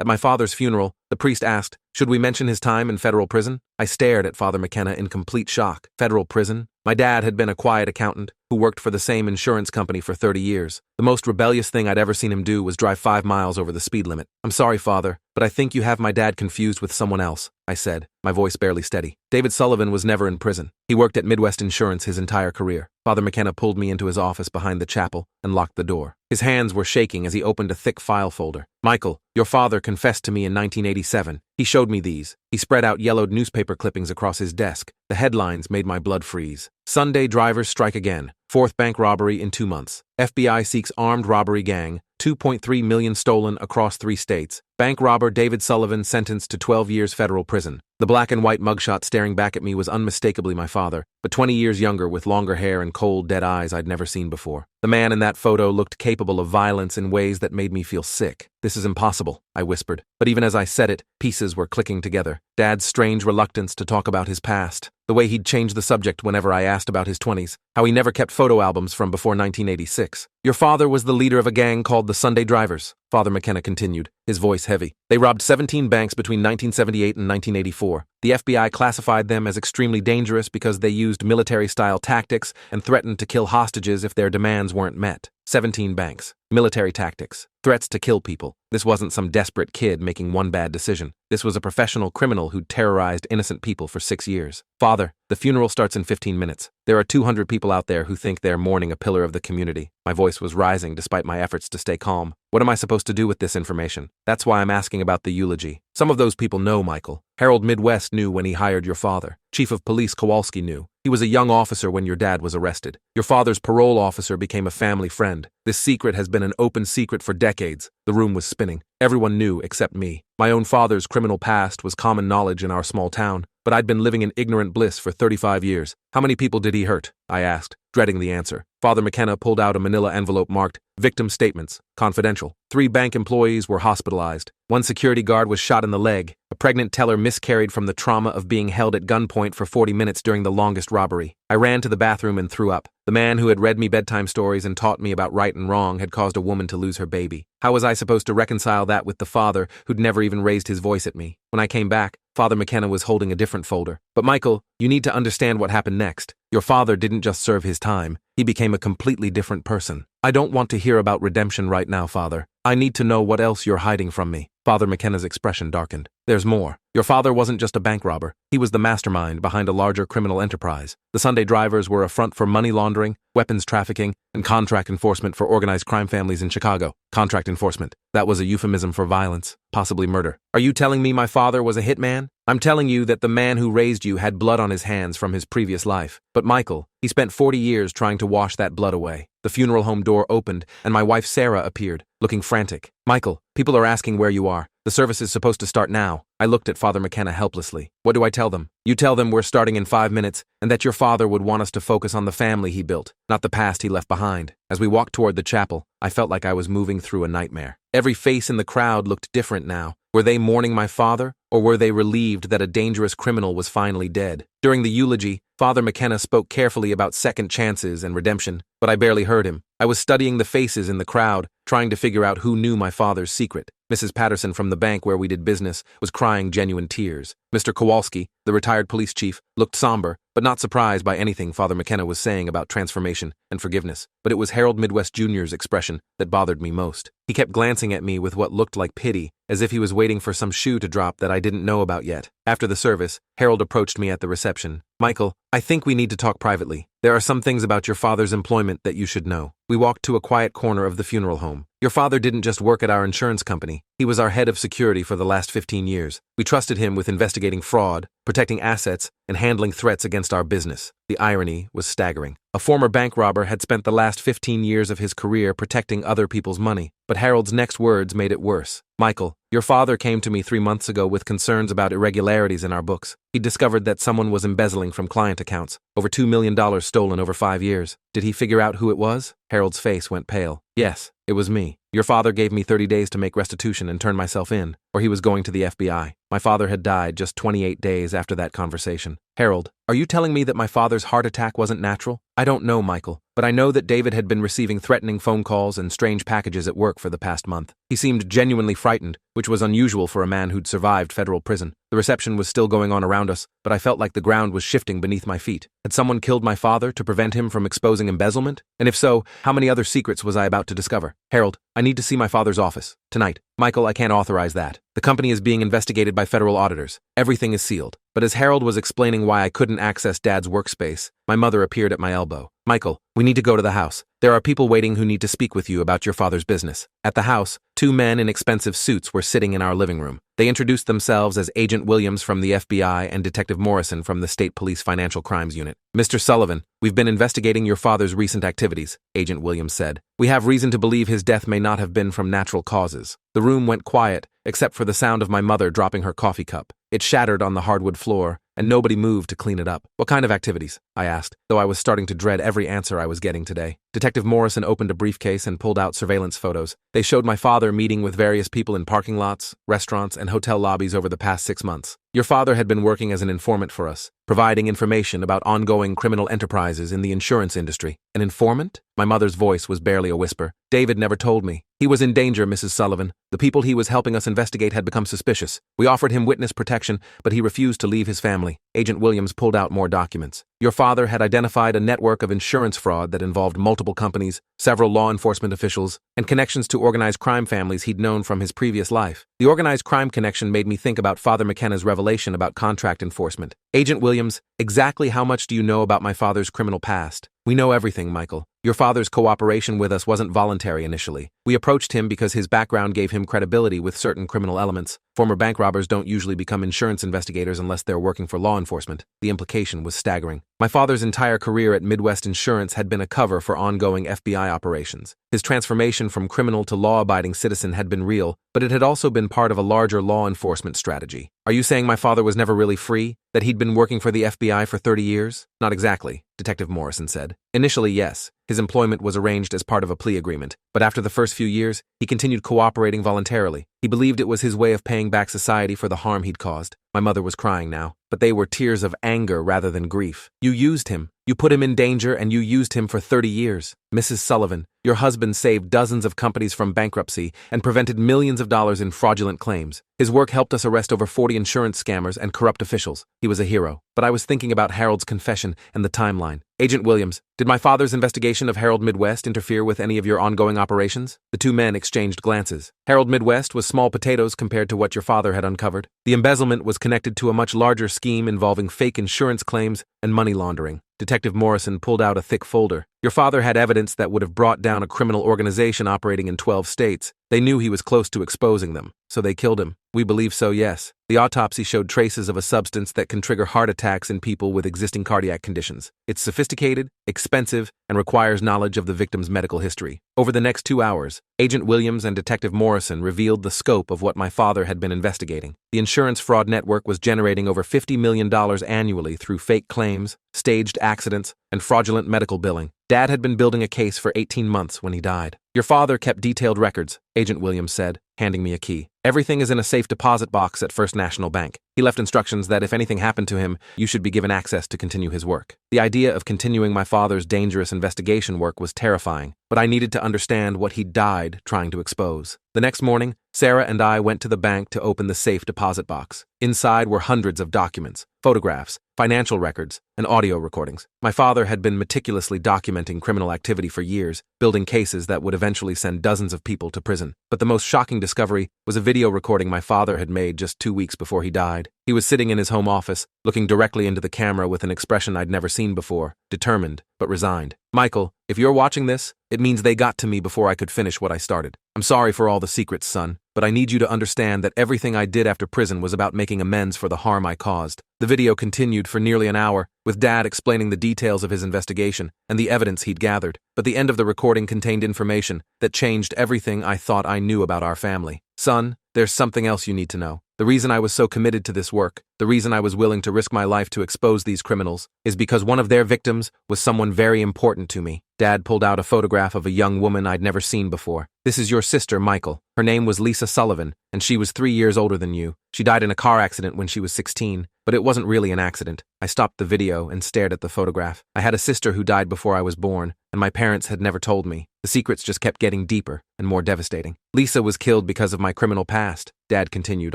At my father's funeral, the priest asked, should we mention his time in federal prison? I stared at Father McKenna in complete shock. Federal prison? My dad had been a quiet accountant who worked for the same insurance company for 30 years. The most rebellious thing I'd ever seen him do was drive 5 miles over the speed limit. I'm sorry, Father, but I think you have my dad confused with someone else, I said, my voice barely steady. David Sullivan was never in prison. He worked at Midwest Insurance his entire career. Father McKenna pulled me into his office behind the chapel and locked the door. His hands were shaking as he opened a thick file folder. Michael, your father confessed to me in 1987. He showed me these. He spread out yellowed newspaper clippings across his desk. The headlines made my blood freeze. Sunday drivers strike again. 4th bank robbery in 2 months. FBI seeks armed robbery gang. 2.3 million stolen across 3 states. Bank robber David Sullivan sentenced to 12 years federal prison. The black and white mugshot staring back at me was unmistakably my father, but 20 years younger with longer hair and cold, dead eyes I'd never seen before. The man in that photo looked capable of violence in ways that made me feel sick. This is impossible, I whispered. But even as I said it, pieces were clicking together. Dad's strange reluctance to talk about his past. The way he'd changed the subject whenever I asked about his 20s. How he never kept photo albums from before 1986. Your father was the leader of a gang called the Sunday Drivers, Father McKenna continued, his voice heavy. They robbed 17 banks between 1978 and 1984. The FBI classified them as extremely dangerous because they used military-style tactics and threatened to kill hostages if their demands weren't met. 17 banks. Military tactics. Threats to kill people. This wasn't some desperate kid making one bad decision. This was a professional criminal who'd terrorized innocent people for 6 years. Father, the funeral starts in 15 minutes. There are 200 people out there who think they're mourning a pillar of the community. My voice was rising despite my efforts to stay calm. What am I supposed to do with this information? That's why I'm asking about the eulogy. Some of those people know, Michael. Harold Midwest knew when he hired your father. Chief of Police Kowalski knew. He was a young officer when your dad was arrested. Your father's parole officer became a family friend. This secret has been an open secret for decades. The room was spinning. Everyone knew except me. My own father's criminal past was common knowledge in our small town, but I'd been living in ignorant bliss for 35 years. How many people did he hurt? I asked, dreading the answer. Father McKenna pulled out a manila envelope marked, Victim Statements, Confidential. 3 bank employees were hospitalized. 1 security guard was shot in the leg. A pregnant teller miscarried from the trauma of being held at gunpoint for 40 minutes during the longest robbery. I ran to the bathroom and threw up. The man who had read me bedtime stories and taught me about right and wrong had caused a woman to lose her baby. How was I supposed to reconcile that with the father who'd never even raised his voice at me? When I came back, Father McKenna was holding a different folder. But Michael, you need to understand what happened next. Your father didn't just serve his time. He became a completely different person. I don't want to hear about redemption right now, Father. I need to know what else you're hiding from me. Father McKenna's expression darkened. There's more. Your father wasn't just a bank robber. He was the mastermind behind a larger criminal enterprise. The Sunday Drivers were a front for money laundering, weapons trafficking, and contract enforcement for organized crime families in Chicago. Contract enforcement. That was a euphemism for violence, possibly murder. Are you telling me my father was a hitman? I'm telling you that the man who raised you had blood on his hands from his previous life. But Michael, he spent 40 years trying to wash that blood away. The funeral home door opened, and my wife Sarah appeared, looking frantic. Michael, people are asking where you are. The service is supposed to start now. I looked at Father McKenna helplessly. What do I tell them? You tell them we're starting in 5 minutes, and that your father would want us to focus on the family he built, not the past he left behind. As we walked toward the chapel, I felt like I was moving through a nightmare. Every face in the crowd looked different now. Were they mourning my father, or were they relieved that a dangerous criminal was finally dead? During the eulogy, Father McKenna spoke carefully about second chances and redemption, but I barely heard him. I was studying the faces in the crowd, trying to figure out who knew my father's secret. Mrs. Patterson from the bank where we did business was crying genuine tears. Mr. Kowalski, the retired police chief, looked somber, but not surprised by anything Father McKenna was saying about transformation and forgiveness. But it was Harold Midwest Jr.'s expression that bothered me most. He kept glancing at me with what looked like pity, as if he was waiting for some shoe to drop that I didn't know about yet. After the service, Harold approached me at the reception. Michael, I think we need to talk privately. There are some things about your father's employment that you should know. We walked to a quiet corner of the funeral home. Your father didn't just work at our insurance company. He was our head of security for the last 15 years. We trusted him with investigating fraud, protecting assets, and handling threats against our business. The irony was staggering. A former bank robber had spent the last 15 years of his career protecting other people's money. But Harold's next words made it worse. Michael, your father came to me 3 months ago with concerns about irregularities in our books. He discovered that someone was embezzling from client accounts. Over $2 million stolen over 5 years. Did he figure out who it was? Harold's face went pale. Yes, it was me. Your father gave me 30 days to make restitution and turn myself in, or he was going to the FBI. My father had died just 28 days after that conversation. Harold, are you telling me that my father's heart attack wasn't natural? I don't know, Michael, but I know that David had been receiving threatening phone calls and strange packages at work for the past month. He seemed genuinely frightened, which was unusual for a man who'd survived federal prison. The reception was still going on around us, but I felt like the ground was shifting beneath my feet. Had someone killed my father to prevent him from exposing embezzlement? And if so, how many other secrets was I about to discover? Harold, I need to see my father's office. Tonight. Michael, I can't authorize that. The company is being investigated by federal auditors. Everything is sealed. But as Harold was explaining why I couldn't access Dad's workspace, my mother appeared at my elbow. Michael, we need to go to the house. There are people waiting who need to speak with you about your father's business. At the house, two men in expensive suits were sitting in our living room. They introduced themselves as Agent Williams from the FBI and Detective Morrison from the State Police Financial Crimes Unit. Mr. Sullivan, we've been investigating your father's recent activities, Agent Williams said. We have reason to believe his death may not have been from natural causes. The room went quiet, except for the sound of my mother dropping her coffee cup. It shattered on the hardwood floor, and nobody moved to clean it up. What kind of activities? I asked, though I was starting to dread every answer I was getting today. Detective Morrison opened a briefcase and pulled out surveillance photos. They showed my father meeting with various people in parking lots, restaurants, and hotel lobbies over the past 6 months. Your father had been working as an informant for us, providing information about ongoing criminal enterprises in the insurance industry. An informant? My mother's voice was barely a whisper. David never told me. He was in danger, Mrs. Sullivan. The people he was helping us investigate had become suspicious. We offered him witness protection, but he refused to leave his family. Agent Williams pulled out more documents. Your father had identified a network of insurance fraud that involved multiple companies, several law enforcement officials, and connections to organized crime families he'd known from his previous life. The organized crime connection made me think about Father McKenna's revelation about contract enforcement. Agent Williams, exactly how much do you know about my father's criminal past? We know everything, Michael. Your father's cooperation with us wasn't voluntary initially. We approached him because his background gave him credibility with certain criminal elements. Former bank robbers don't usually become insurance investigators unless they're working for law enforcement. The implication was staggering. My father's entire career at Midwest Insurance had been a cover for ongoing FBI operations. His transformation from criminal to law-abiding citizen had been real, but it had also been part of a larger law enforcement strategy. Are you saying my father was never really free? That he'd been working for the FBI for 30 years? Not exactly, Detective Morrison said. Initially, yes. His employment was arranged as part of a plea agreement, but after the first few years, he continued cooperating voluntarily. He believed it was his way of paying back society for the harm he'd caused. My mother was crying now, but they were tears of anger rather than grief. You used him. You put him in danger and you used him for 30 years. Mrs. Sullivan, your husband saved dozens of companies from bankruptcy and prevented millions of dollars in fraudulent claims. His work helped us arrest over 40 insurance scammers and corrupt officials. He was a hero. But I was thinking about Harold's confession and the timeline. Agent Williams, did my father's investigation of Harold Midwest interfere with any of your ongoing operations? The two men exchanged glances. Harold Midwest was small potatoes compared to what your father had uncovered. The embezzlement was connected to a much larger scheme involving fake insurance claims and money laundering. Detective Morrison pulled out a thick folder. Your father had evidence that would have brought down a criminal organization operating in 12 states. They knew he was close to exposing them, so they killed him. We believe so, yes. The autopsy showed traces of a substance that can trigger heart attacks in people with existing cardiac conditions. It's sophisticated, expensive, and requires knowledge of the victim's medical history. Over the next 2 hours, Agent Williams and Detective Morrison revealed the scope of what my father had been investigating. The insurance fraud network was generating over $50 million annually through fake claims, staged accidents, and fraudulent medical billing. Dad had been building a case for 18 months when he died. Your father kept detailed records, Agent Williams said, handing me a key. Everything is in a safe deposit box at First National Bank. He left instructions that if anything happened to him, you should be given access to continue his work. The idea of continuing my father's dangerous investigation work was terrifying, but I needed to understand what he died trying to expose. The next morning, Sarah and I went to the bank to open the safe deposit box. Inside were hundreds of documents, photographs, financial records, and audio recordings. My father had been meticulously documenting criminal activity for years, building cases that would eventually send dozens of people to prison. But the most shocking discovery was a video recording my father had made just 2 weeks before he died. He was sitting in his home office, looking directly into the camera with an expression I'd never seen before, determined but resigned. Michael, if you're watching this, it means they got to me before I could finish what I started. I'm sorry for all the secrets, son, but I need you to understand that everything I did after prison was about making amends for the harm I caused. The video continued for nearly an hour, with Dad explaining the details of his investigation and the evidence he'd gathered, but the end of the recording contained information that changed everything I thought I knew about our family. Son, there's something else you need to know. The reason I was so committed to this work, the reason I was willing to risk my life to expose these criminals, is because one of their victims was someone very important to me. Dad pulled out a photograph of a young woman I'd never seen before. This is your sister, Michael. Her name was Lisa Sullivan, and she was 3 years older than you. She died in a car accident when she was 16, but it wasn't really an accident. I stopped the video and stared at the photograph. I had a sister who died before I was born, and my parents had never told me. The secrets just kept getting deeper and more devastating. Lisa was killed because of my criminal past, Dad continued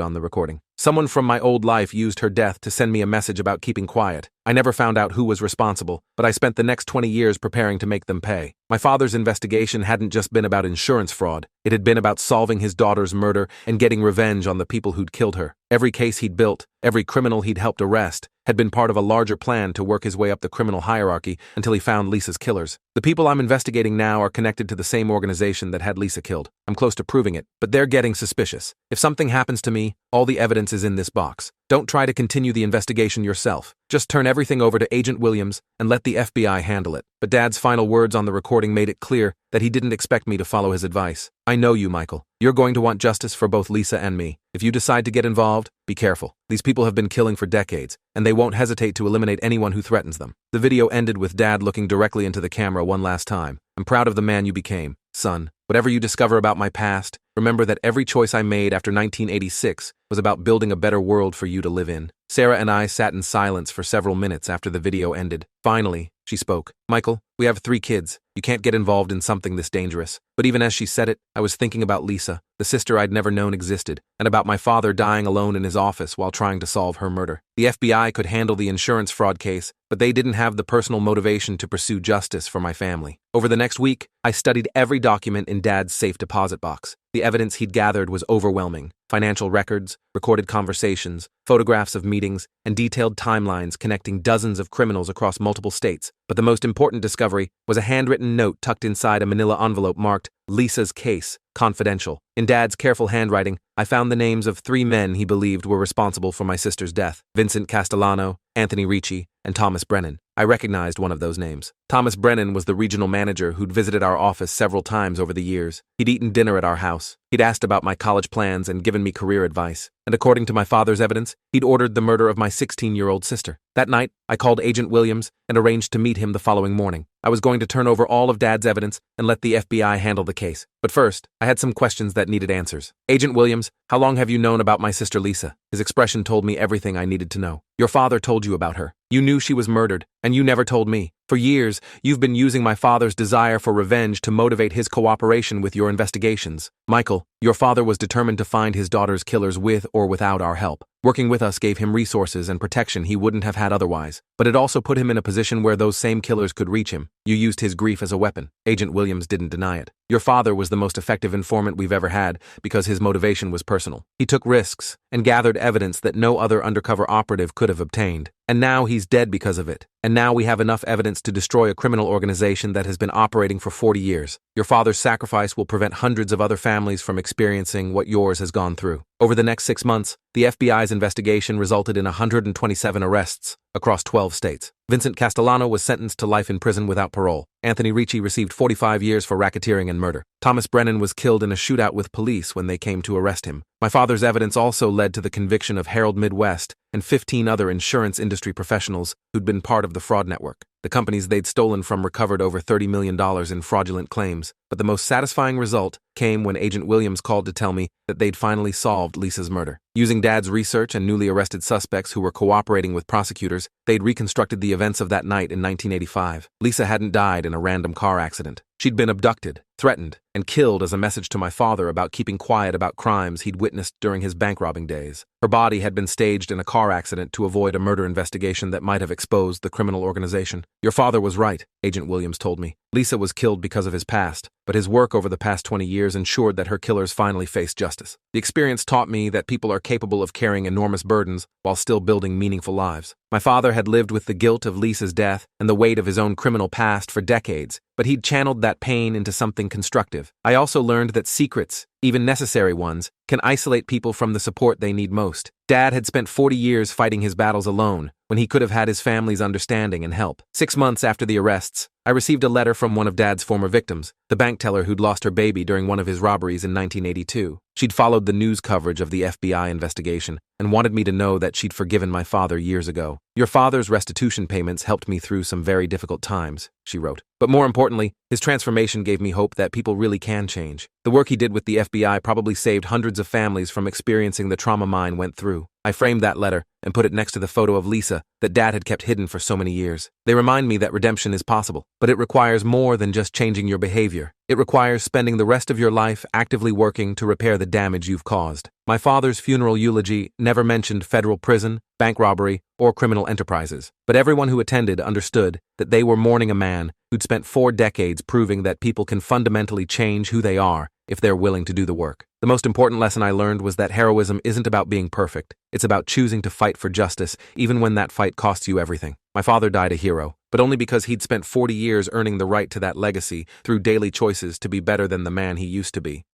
on the recording. Someone from my old life used her death to send me a message about keeping quiet. I never found out who was responsible, but I spent the next 20 years preparing to make them pay. My father's investigation hadn't just been about insurance fraud. It had been about solving his daughter's murder and getting revenge on the people who'd killed her. Every case he'd built, every criminal he'd helped arrest, had been part of a larger plan to work his way up the criminal hierarchy until he found Lisa's killers. The people I'm investigating now are connected to the same organization that had Lisa killed. I'm close to proving it, but they're getting suspicious. If something happens to me, all the evidence is in this box. Don't try to continue the investigation yourself. Just turn everything over to Agent Williams and let the FBI handle it. But Dad's final words on the recording made it clear that he didn't expect me to follow his advice. I know you, Michael. You're going to want justice for both Lisa and me. If you decide to get involved, be careful. These people have been killing for decades, and they won't hesitate to eliminate anyone who threatens them. The video ended with Dad looking directly into the camera one last time. I'm proud of the man you became, son. Whatever you discover about my past, remember that every choice I made after 1986 was about building a better world for you to live in. Sarah and I sat in silence for several minutes after the video ended. Finally, she spoke. Michael, we have 3 kids. You can't get involved in something this dangerous. But even as she said it, I was thinking about Lisa, the sister I'd never known existed, and about my father dying alone in his office while trying to solve her murder. The FBI could handle the insurance fraud case, but they didn't have the personal motivation to pursue justice for my family. Over the next week, I studied every document in Dad's safe deposit box. The evidence he'd gathered was overwhelming. Financial records, recorded conversations, photographs of meetings, and detailed timelines connecting dozens of criminals across multiple states. But the most important discovery was a handwritten note tucked inside a manila envelope marked Lisa's Case, Confidential. In Dad's careful handwriting, I found the names of 3 men he believed were responsible for my sister's death: Vincent Castellano, Anthony Ricci, and Thomas Brennan. I recognized one of those names. Thomas Brennan was the regional manager who'd visited our office several times over the years. He'd eaten dinner at our house. He'd asked about my college plans and given me career advice. And according to my father's evidence, he'd ordered the murder of my 16-year-old sister. That night, I called Agent Williams and arranged to meet him the following morning. I was going to turn over all of Dad's evidence and let the FBI handle the case. But first, I had some questions that needed answers. Agent Williams, how long have you known about my sister Lisa? His expression told me everything I needed to know. Your father told you about her. You knew she was murdered, and you never told me. For years, you've been using my father's desire for revenge to motivate his cooperation with your investigations. Michael, your father was determined to find his daughter's killers with or without our help. Working with us gave him resources and protection he wouldn't have had otherwise, but it also put him in a position where those same killers could reach him. You used his grief as a weapon. Agent Williams didn't deny it. Your father was the most effective informant we've ever had because his motivation was personal. He took risks and gathered evidence that no other undercover operative could have obtained. And now he's dead because of it. And now we have enough evidence to destroy a criminal organization that has been operating for 40 years. Your father's sacrifice will prevent hundreds of other families from experiencing what yours has gone through. Over the next 6 months, the FBI's investigation resulted in 127 arrests across 12 states. Vincent Castellano was sentenced to life in prison without parole. Anthony Ricci received 45 years for racketeering and murder. Thomas Brennan was killed in a shootout with police when they came to arrest him. My father's evidence also led to the conviction of Harold Midwest and 15 other insurance industry professionals who'd been part of the fraud network. The companies they'd stolen from recovered over $30 million in fraudulent claims, but the most satisfying result came when Agent Williams called to tell me that they'd finally solved Lisa's murder. Using Dad's research and newly arrested suspects who were cooperating with prosecutors, they'd reconstructed the events of that night in 1985. Lisa hadn't died in a random car accident. She'd been abducted, threatened, and killed as a message to my father about keeping quiet about crimes he'd witnessed during his bank robbing days. Her body had been staged in a car accident to avoid a murder investigation that might have exposed the criminal organization. Your father was right, Agent Williams told me. Lisa was killed because of his past, but his work over the past 20 years ensured that her killers finally faced justice. The experience taught me that people are capable of carrying enormous burdens while still building meaningful lives. My father had lived with the guilt of Lisa's death and the weight of his own criminal past for decades, but he'd channeled that pain into something constructive. I also learned that secrets, even necessary ones, can isolate people from the support they need most. Dad had spent 40 years fighting his battles alone, when he could have had his family's understanding and help. 6 months after the arrests, I received a letter from one of Dad's former victims, the bank teller who'd lost her baby during one of his robberies in 1982. She'd followed the news coverage of the FBI investigation and wanted me to know that she'd forgiven my father years ago. "Your father's restitution payments helped me through some very difficult times," she wrote. "But more importantly, his transformation gave me hope that people really can change. The work he did with the FBI probably saved hundreds of families from experiencing the trauma mine went through." I framed that letter and put it next to the photo of Lisa that Dad had kept hidden for so many years. They remind me that redemption is possible, but it requires more than just changing your behavior. It requires spending the rest of your life actively working to repair the damage you've caused. My father's funeral eulogy never mentioned federal prison, bank robbery, or criminal enterprises, but everyone who attended understood that they were mourning a man who'd spent 4 decades proving that people can fundamentally change who they are if they're willing to do the work. The most important lesson I learned was that heroism isn't about being perfect. It's about choosing to fight for justice, even when that fight costs you everything. My father died a hero, but only because he'd spent 40 years earning the right to that legacy through daily choices to be better than the man he used to be.